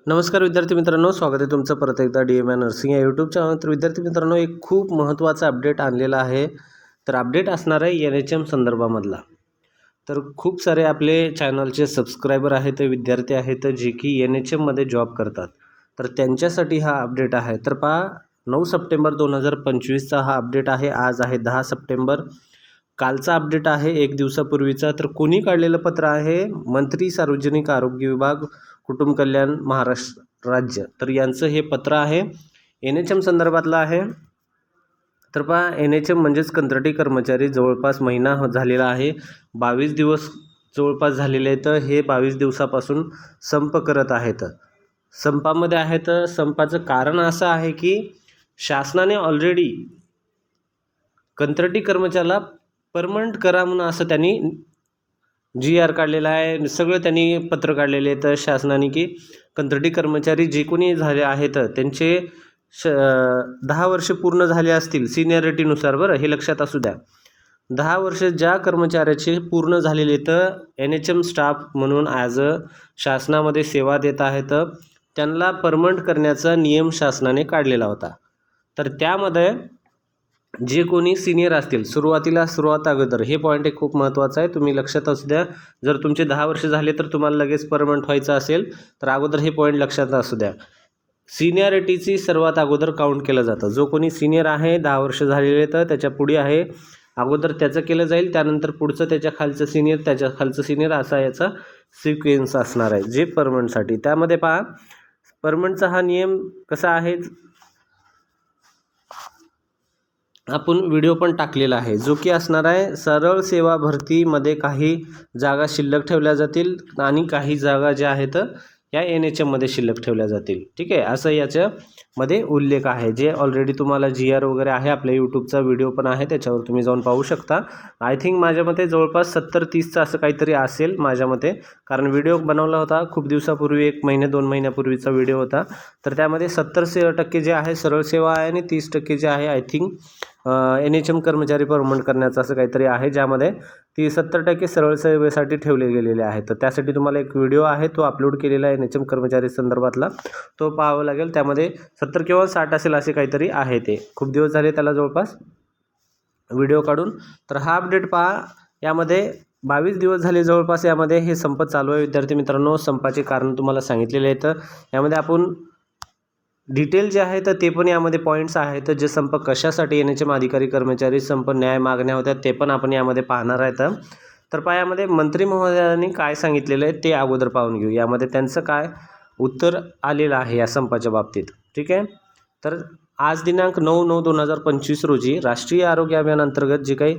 नमस्कार विद्यार्थी मित्रांनो, स्वागत आहे तुमचं परत एकदा DMI नर्सिंग या यूट्यूब चॅनल. तर विद्यार्थी मित्रांनो, एक खूप महत्त्वाचा अपडेट आणलेला आहे. तर अपडेट असणार आहे NHM संदर्भामधला. तर खूप सारे आपले चॅनलचे सबस्क्रायबर आहेत, विद्यार्थी आहेत जे की NHMमध्ये जॉब करतात. तर त्यांच्यासाठी हा अपडेट आहे. तर पहा, 9 सप्टेंबर 2025चा हा अपडेट आहे. आज आहे 10 सप्टेंबर. कालचा अपडेट आहे 1 दिवसापूर्वीचा. तर कोणी काढलेलं पत्र आहे? मंत्री सार्वजनिक आरोग्य विभाग, कुटुंब कल्याण महाराष्ट्र राज्य. तर यांचं हे पत्र आहे, NHM संदर्भातलं आहे. तर पहा, NHM म्हणजेच कंत्राटी कर्मचारी जवळपास महिना झालेला आहे. 22 दिवस जवळपास झालेले आहेत. हे 22 दिवसापासून संप करत आहेत. संपामध्ये आहेत. संपाचं कारण असं आहे की शासनाने ऑलरेडी कंत्राटी कर्मचाऱ्याला परमनंट करा म्हणून असं त्यांनी GR काढलेला आहे. सगळं त्यांनी पत्र काढलेले आहेत शासनाने की कंत्राटी कर्मचारी जे कोणी झाले आहेत त्यांचे 10 वर्ष पूर्ण झाले असतील सिनियरिटीनुसार, बरं हे लक्षात असू द्या. 10 वर्ष ज्या कर्मचाऱ्याचे पूर्ण झालेले तर NHM स्टाफ म्हणून ॲज अ शासनामध्ये सेवा देत आहेत, त्यांना परमनंट करण्याचा नियम शासनाने काढलेला होता. तर त्यामध्ये जे कोणी सिनियर असतील, सुरुवात अगोदर, हे पॉईंट एक खूप महत्त्वाचा आहे, तुम्ही लक्षात असू द्या. जर तुमचे 10 वर्ष झाले तर तुम्हाला लगेच परमनंट व्हायचं असेल तर अगोदर हे पॉईंट लक्षात असू द्या. सिनियरिटीची सर्वात अगोदर काउंट केलं जातं. जो कोणी सिनियर आहे 10 वर्ष झालेले तर त्याच्या पुढे आहे, अगोदर त्याचं केलं जाईल, त्यानंतर पुढचं त्याच्या खालचं सिनियर, त्याच्या खालचं सिनियर, असा याचा सिक्वेन्स असणार आहे जे परमनंटसाठी. त्यामध्ये पहा, परमनंटचा हा नियम कसा आहे, आपण व्हिडिओ पण टाकलेला आहे, जो की असणार आहे सरळ सेवा भरतीमध्ये काही जागा शिल्लक ठेवल्या जातील आणि काही जागा ज्या आहेत या NHMमध्ये शिल्लक ठेवल्या जातील. ठीक आहे, असं याच्यामध्ये उल्लेख आहे, जे ऑलरेडी तुम्हाला GR वगैरे आहे, आपल्या यूट्यूबचा व्हिडिओ पण आहे, त्याच्यावर तुम्ही जाऊन पाहू शकता. आय थिंक माझ्या मते जवळपास 70-30चं असं काहीतरी असेल माझ्या मते, कारण व्हिडिओ बनवला होता खूप दिवसापूर्वी, 1 महिने 2 महिन्यापूर्वीचा व्हिडिओ होता. तर त्यामध्ये 70% जे आहे सरळ सेवा आहे आणि 30% जे आहे आय थिंक NHM कर्मचारी परमनंट करण्याचं असं काहीतरी आहे, ज्यामध्ये 70% सरळ सेवेसाठी ठेवले गेलेले आहेत. तर त्यासाठी तुम्हाला एक व्हिडिओ आहे, तो अपलोड केलेला आहे NHM कर्मचारी संदर्भातला, तो पाहावा लागेल. त्यामध्ये 70 किंवा 60 असेल असे काहीतरी आहे. ते खूप दिवस झाले त्याला जवळपास व्हिडिओ काढून. तर हा अपडेट पहा, यामध्ये 22 दिवस झाले जवळपास, यामध्ये हे संप चालू आहे. विद्यार्थी मित्रांनो, संपाचे कारण तुम्हाला सांगितलेले आहेत. यामध्ये आपण डिटेल जे आहे तर ते पण यामध्ये पॉईंट्स आहेत, जे संप कशासाठी, NHM अधिकारी कर्मचारी संप न्याय मागण्या होत्या, ते पण आपण यामध्ये पाहणार आहेत. तर पहा, यामध्ये मंत्री महोदयांनी काय सांगितलेलं आहे ते अगोदर पाहून घेऊ. यामध्ये त्यांचं काय उत्तर आलेलं आहे या संपाच्या बाबतीत. ठीक आहे, तर आज दिनांक 9/9/2025 रोजी राष्ट्रीय आरोग्य अभियान अंतर्गत जे काही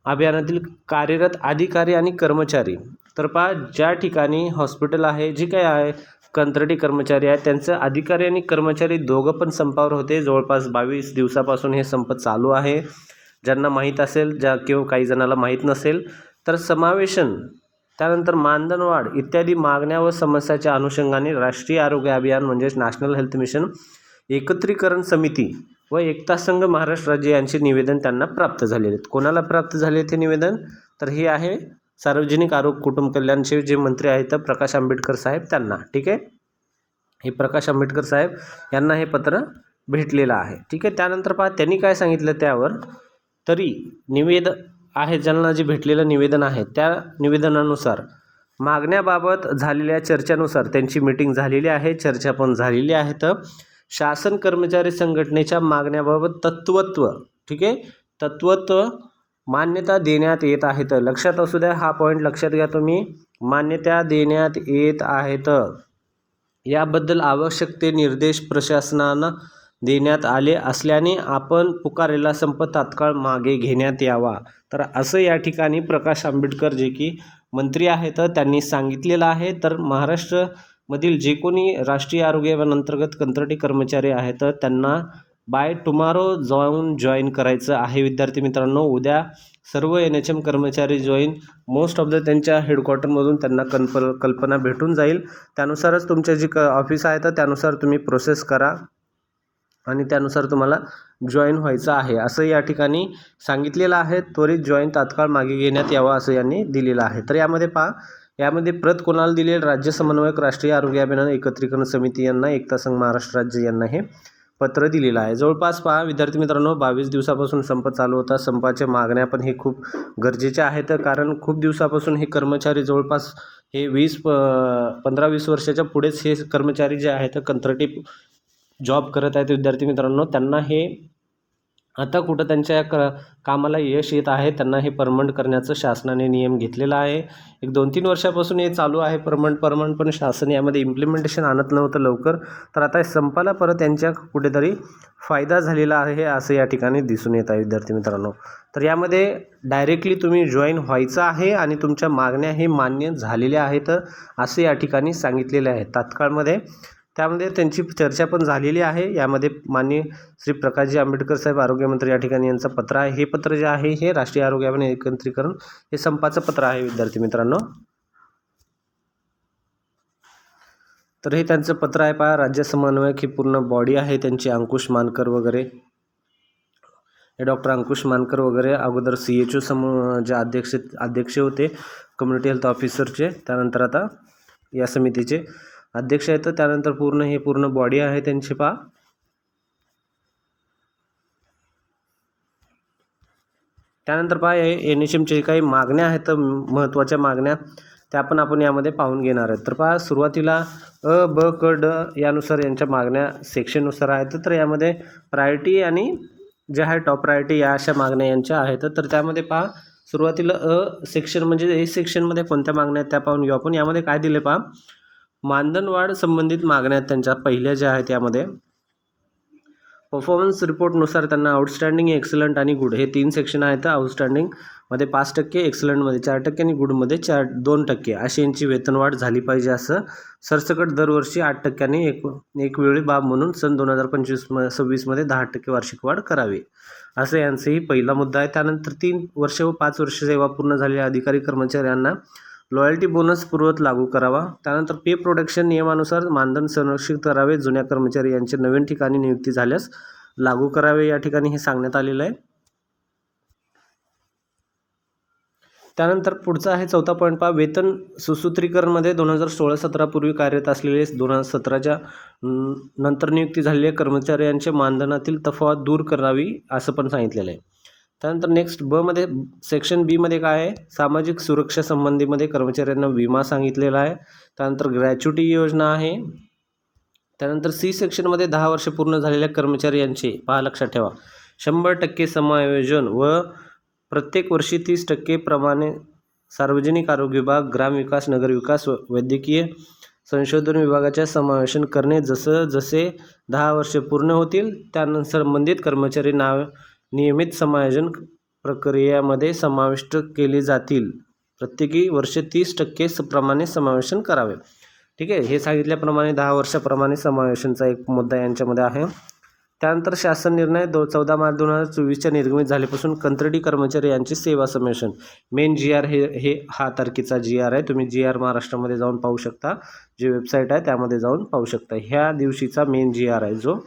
अभियानातील कार्यरत अधिकारी आणि कर्मचारी, तर पहा, ज्या ठिकाणी हॉस्पिटल आहे, जे काही आहे कंत्राटी कर्मचारी आहेत, त्यांचं अधिकारी आणि कर्मचारी दोघं पण संपावर होते. जवळपास 22 दिवसापासून हे संप चालू आहे. ज्यांना माहीत असेल, किंवा काही जणाला माहीत नसेल, तर समावेशन, त्यानंतर मानधनवाढ इत्यादी मागण्या व समस्याच्या अनुषंगाने राष्ट्रीय आरोग्य अभियान म्हणजेच नॅशनल हेल्थ मिशन एकत्रीकरण समिती व एकता संघ महाराष्ट्र राज्य यांचे निवेदन त्यांना प्राप्त झालेले आहेत. कोणाला प्राप्त झाले ते निवेदन? तर हे आहे सार्वजनिक आरोग्य कुटुंब कल्याणचे जे मंत्री आहेत प्रकाश आंबेडकर साहेब, त्यांना. ठीक आहे, हे प्रकाश आंबेडकर साहेब यांना हे पत्र भेटलेलं आहे. ठीक आहे, त्यानंतर पहा, त्यांनी काय सांगितलं त्यावर. तरी निवेदन आहे, ज्यांना जे भेटलेलं निवेदन आहे त्या निवेदनानुसार मागण्याबाबत झालेल्या चर्चेनुसार त्यांची मीटिंग झालेली आहे, चर्चा पण झालेली आहेत. शासन कर्मचारी संघटनेच्या मागण्याबाबत तत्वत्व, ठीक आहे, तत्वत्व मान्यता देण्यात येत आहेत. लक्षात असू द्या, हा पॉईंट लक्षात घ्या तुम्ही, मान्यता देण्यात येत आहेत. याबद्दल आवश्यक ते निर्देश प्रशासनानं देण्यात आले असल्याने आपण पुकारलेला संप तात्काळ मागे घेण्यात यावा. तर असं या ठिकाणी प्रकाश आंबेडकर जे की मंत्री आहेत त्यांनी सांगितलेलं आहे. तर महाराष्ट्रामधील जे कोणी राष्ट्रीय आरोग्य अभियान अंतर्गत कंत्राटी कर्मचारी आहेत त्यांना बाय टुमारो जाऊन जॉईन करायचं आहे. विद्यार्थी मित्रांनो, उद्या सर्व NHM कर्मचारी जॉईन, मोस्ट ऑफ द त्यांच्या हेडक्वार्टरमधून त्यांना कल्पना भेटून जाईल. त्यानुसारच तुमचे जे ऑफिस आहे तर त्यानुसार तुम्ही प्रोसेस करा आणि त्यानुसार तुम्हाला जॉईन व्हायचं आहे, असं या ठिकाणी सांगितलेलं आहे. त्वरित जॉईन तात्काळ मागे घेण्यात यावा असं यांनी दिलेलं आहे. तर यामध्ये पहा, यामध्ये प्रत कोणाला दिली? राज्य समन्वयक, राष्ट्रीय आरोग्य अभियान एकत्रीकरण समिती यांना, एकता संघ महाराष्ट्र राज्य यांना हे पत्र दिलेलं आहे. जवळपास पहा विद्यार्थी मित्रांनो, 22 दिवसापासून संप चालू होता. संपाच्या मागण्या पण हे खूप गरजेच्या आहेत, कारण खूप दिवसापासून हे कर्मचारी जवळपास हे 15-20 वर्षाच्या पुढेच हे कर्मचारी जे आहेत कंत्राटी जॉब करत आहेत विद्यार्थी मित्रांनो, त्यांना हे आता कुठं त्यांच्या कामाला यश येत आहे. त्यांना हे परमनंट करण्याचं शासनाने नियम घेतलेला आहे. एक 2-3 वर्षापासून हे चालू आहे परमनंट, पण शासन यामध्ये इम्प्लिमेंटेशन आणत नव्हतं लवकर. तर आता संपाला परत त्यांच्या कुठेतरी फायदा झालेला आहे असं या ठिकाणी दिसून येत आहे विद्यार्थी मित्रांनो. तर यामध्ये डायरेक्टली तुम्ही जॉईन व्हायचं आहे आणि तुमच्या मागण्या हे मान्य झालेल्या आहेत असे या ठिकाणी सांगितलेले आहे तात्काळमध्ये. त्यामध्ये त्यांची चर्चा पण झालेली आहे. यामध्ये माननीय श्री प्रकाशजी आंबेडकर साहेब आरोग्यमंत्री या ठिकाणी यांचं पत्र आहे. हे पत्र जे आहे हे राष्ट्रीय आरोग्य अभियान एकत्रीकरण हे संपाचं पत्र आहे विद्यार्थी मित्रांनो. तर हे त्यांचं पत्र आहे. पहा राज्य समन्वयक ही पूर्ण बॉडी आहे त्यांची, अंकुश मानकर वगैरे, हे डॉक्टर अंकुश मानकर वगैरे अगोदर CHO जे अध्यक्ष होते कम्युनिटी हेल्थ ऑफिसरचे, त्यानंतर आता या समितीचे अध्यक्ष आहेत. त्यानंतर पूर्ण बॉडी आहे त्यांची. पहा त्यानंतर पहा NHMचे काही मागण्या आहेत महत्त्वाच्या मागण्या, त्या पण आपण यामध्ये पाहून घेणार आहेत. तर पहा सुरुवातीला अ, ब, क, ड यानुसार यांच्या मागण्या सेक्शननुसार आहेत. तर यामध्ये प्रायोरिटी आणि जे आहे टॉप प्रायोरिटी या अशा मागण्या यांच्या आहेत. तर त्यामध्ये पहा सुरुवातीला सेक्शन म्हणजे हे सेक्शनमध्ये कोणत्या मागण्या आहेत त्या पाहून घेऊ आपण. यामध्ये काय दिले पहा, मानधनवाढ संबंधित मागण्या आहेत त्यांच्या पहिल्या ज्या आहेत. यामध्ये परफॉर्मन्स रिपोर्टनुसार त्यांना आउटस्टँडिंग, एक्सलंट आणि गुड हे 3 सेक्शन आहेत. आउटस्टँडिंगमध्ये 5%, एक्सलंटमध्ये 4% आणि गुडमध्ये 2% अशी यांची वेतनवाढ झाली पाहिजे असं सरसकट दरवर्षी 8% एक वेळी बाब म्हणून सन 2025-26मध्ये 10% वार्षिक वाढ करावी असं यांचाही पहिला मुद्दा आहे. त्यानंतर 3 वर्ष व 5 वर्ष सेवा पूर्ण झालेल्या अधिकारी कर्मचाऱ्यांना लॉयल्टी बोनस पूर्वत लागू करावा. त्यानंतर पे प्रोटेक्शन नियमानुसार मानधन संरक्षित करावे. जुन्या कर्मचारी यांचे नवीन ठिकाणी नियुक्ती झाल्यास लागू करावे या ठिकाणी हे सांगण्यात आलेलं आहे. त्यानंतर पुढचा आहे 4था पॉईंट पहा, वेतन सुसूत्रीकरणमध्ये 2016-17 पूर्वी कार्यरत असलेले 2017च्या नंतर नियुक्ती झालेल्या कर्मचाऱ्यांच्या मानधनातील तफावत दूर करावी असं पण सांगितलेलं आहे. त्यानंतर नेक्स्ट मध्ये सेक्शन बी मध्ये काय आहे, सामाजिक सुरक्षा संबंधीमध्ये कर्मचाऱ्यांना विमा सांगितलेला आहे. त्यानंतर ग्रॅच्युटी योजना आहे. त्यानंतर सी सेक्शनमध्ये 10 वर्ष पूर्ण झालेल्या कर्मचारी यांचे पहा लक्षात ठेवा 100% समायोजन व प्रत्येक वर्षी 30% प्रमाणे सार्वजनिक आरोग्य विभाग, ग्रामविकास, नगरविकास, वैद्यकीय संशोधन विभागाच्या समावेशन करणे. जसे 10 वर्षे पूर्ण होतील त्यानंतर संबंधित कर्मचारी नियमित समायोजन प्रक्रियेमध्ये समाविष्ट केले जातील. प्रत्येकी वर्षे 30% प्रमाणे समावेशन करावे. ठीक आहे, हे सांगितल्याप्रमाणे 10 वर्षाप्रमाणे समावेशनचा एक मुद्दा यांच्यामध्ये आहे. त्यानंतर शासन निर्णय 14 मार्च 2024च्या निर्गमित झाल्यापासून कंत्राटी कर्मचारी यांची सेवा समावेशन मेन GR हे हा तारखेचा GR आहे. तुम्ही GR महाराष्ट्रामध्ये जाऊन पाहू शकता, जे वेबसाईट आहे त्यामध्ये जाऊन पाहू शकता. ह्या दिवशीचा मेन GR आहे जो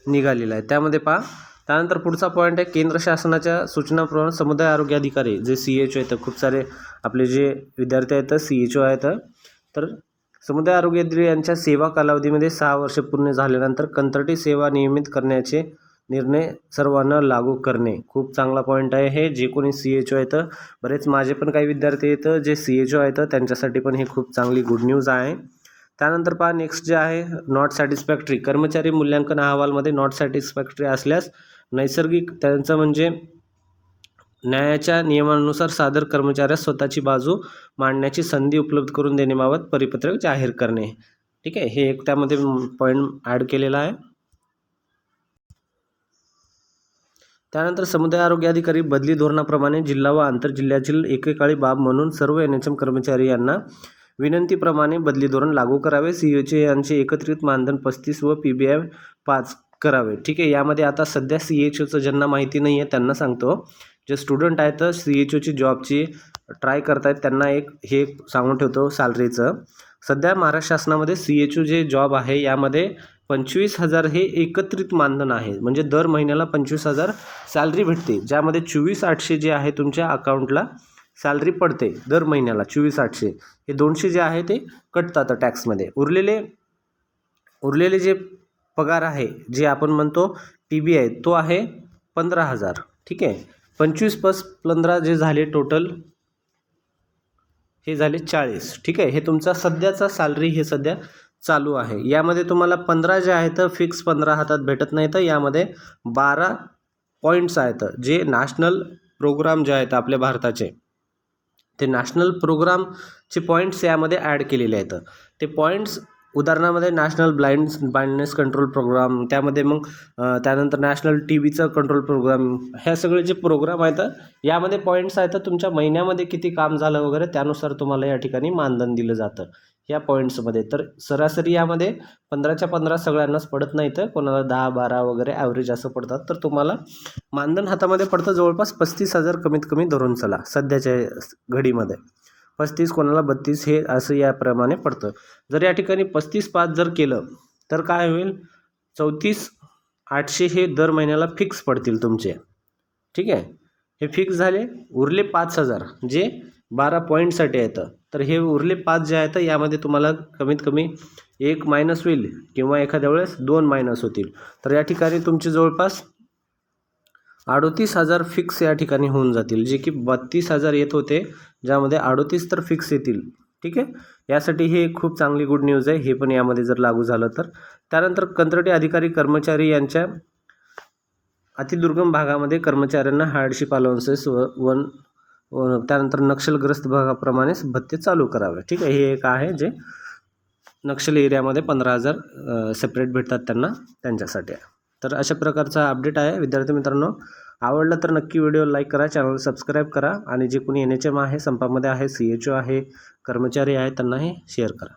निघालेला आहे त्यामध्ये पहा. त्यानंतर पुढचा पॉईंट आहे केंद्र शासनाच्या सूचनाप्रमाणे समुदाय आरोग्य अधिकारी जे CHO आहेत, खूप सारे आपले जे विद्यार्थी आहेत CHO आहेत. तर समुदाय आरोग्य अधिकारी यांच्या सेवा कालावधीमध्ये 6 वर्ष पूर्ण झाल्यानंतर कंत्राटी सेवा नियमित करण्याचे निर्णय सर्वांना लागू करणे. खूप चांगला पॉईंट आहे हे. जे कोणी CHO आहेत, बरेच माझे पण काही विद्यार्थी आहेत जे CHO आहेत, त्यांच्यासाठी पण हे खूप चांगली गुड न्यूज आहे. त्यानंतर पहा नेक्स्ट जे आहे नॉट सॅटिस्फॅक्टरी, कर्मचारी मूल्यांकन अहवालमध्ये नॉट सॅटिस्फॅक्टरी असल्यास नैसर्गिक त्यांचं म्हणजे न्यायाच्या नियमानुसार सादर कर्मचाऱ्यास स्वतःची बाजू मांडण्याची संधी उपलब्ध करून देण्याबाबत परिपत्रक जाहीर करणे. ठीक आहे, हे एक त्यामध्ये पॉईंट ॲड केलेला आहे. त्यानंतर समुदाय आरोग्य अधिकारी बदली धोरणाप्रमाणे जिल्हा व आंतरजिल्ह्यातील एकेकाळी बाब म्हणून सर्व NHM कर्मचारी यांना विनंतीप्रमाणे बदली धोरण लागू करावे. CHO यांचे एकत्रित मानधन 35 व PBI 5 करावे. ठीक आहे, यामध्ये आता सध्या CHOचं ज्यांना माहिती नाही आहे त्यांना सांगतो, जे स्टुडंट आहेत CHOची जॉबची ट्राय करतायत त्यांना हे सांगून ठेवतो सॅलरीचं. सध्या महाराष्ट्र शासनामध्ये CHO जे जॉब आहे यामध्ये 25,000 हे एकत्रित मानधन आहे. म्हणजे दर महिन्याला 25,000 सॅलरी भेटते, ज्यामध्ये 24,800 जे आहे तुमच्या अकाउंटला सॅलरी पडते दर महिन्याला 24,800, हे 200 जे आहे ते कटतात टॅक्समध्ये. उरलेले जे पगार आहे जे आपण म्हणतो PBI तो आहे 15,000. ठीक आहे. 25 + 15 जे झाले टोटल हे झाले 40. ठीक आहे. हे तुमचा सध्याचा सॅलरी हे सध्या चालू आहे. यामध्ये तुम्हाला 15 जे आहेत फिक्स 15 हातात भेटत नाही, तर यामध्ये 12 पॉईंट्स आहेत जे नॅशनल प्रोग्राम जे आहेत आपल्या भारताचे, ते नॅशनल प्रोग्रामचे पॉईंट्स यामध्ये ॲड केलेले आहेत. ते पॉईंट्स उदाहरणामध्ये नॅशनल ब्लाइंडनेस कंट्रोल प्रोग्राम, त्यामध्ये मग त्यानंतर नॅशनल TBचा कंट्रोल प्रोग्राम, ह्या सगळे जे प्रोग्राम आहेत यामध्ये पॉईंट्स आहेत. तुमच्या महिन्यामध्ये किती काम झालं वगैरे त्यानुसार तुम्हाला या ठिकाणी मानधन दिलं जातं या पॉईंट्समध्ये. तर सरासरी यामध्ये 15च्या 15 सगळ्यांनाच पडत नाही, तर कोणाला 10-12 वगैरे ॲव्हरेज असं पडतात. तर तुम्हाला मानधन हातामध्ये पडतं जवळपास 35,000 कमीत कमी धरून चला सध्याच्या घडीमध्ये. 35 कोणाला 32 हे असं याप्रमाणे पडतं. जर या ठिकाणी 35/5 जर केलं तर काय होईल, 34,800 हे दर महिन्याला फिक्स पडतील तुमचे. ठीक आहे. हे फिक्स झाले. उरले 5,000 जे 12 पॉईंटसाठी येतं. तर हे उरले 5 जे आहेत यामध्ये तुम्हाला कमीत कमी 1 मायनस होईल किंवा एखाद्या वेळेस 2 मायनस होतील. तर या ठिकाणी तुमचे जवळपास 38,000 फिक्स या ठिकाणी होऊन जातील, जे की 32,000 येत होते, ज्यामध्ये 38 तर फिक्स येतील. ठीक आहे. यासाठी हे खूप चांगली गुड न्यूज आहे. हे पण यामध्ये जर लागू झालं तर. त्यानंतर कंत्राटी अधिकारी कर्मचारी यांच्या अतिदुर्गम भागामध्ये कर्मचाऱ्यांना हार्डशिप अलाउन्सेस त्यानंतर नक्षलग्रस्त भागाप्रमाणेच भत्ते चालू करावे. ठीक आहे. हे एक आहे जे नक्षल एरियामध्ये 15,000 सेपरेट भेटतात त्यांच्यासाठी. तर अशा प्रकारचा अपडेट आहे विद्यार्थी मित्रांनो. आवडला तर नक्की व्हिडिओ लाईक करा, चॅनल सबस्क्राईब करा आणि जे कोणी NHM आहे, संपामध्ये आहे, CHO आहे, कर्मचारी आहेत त्यांनाही शेअर करा.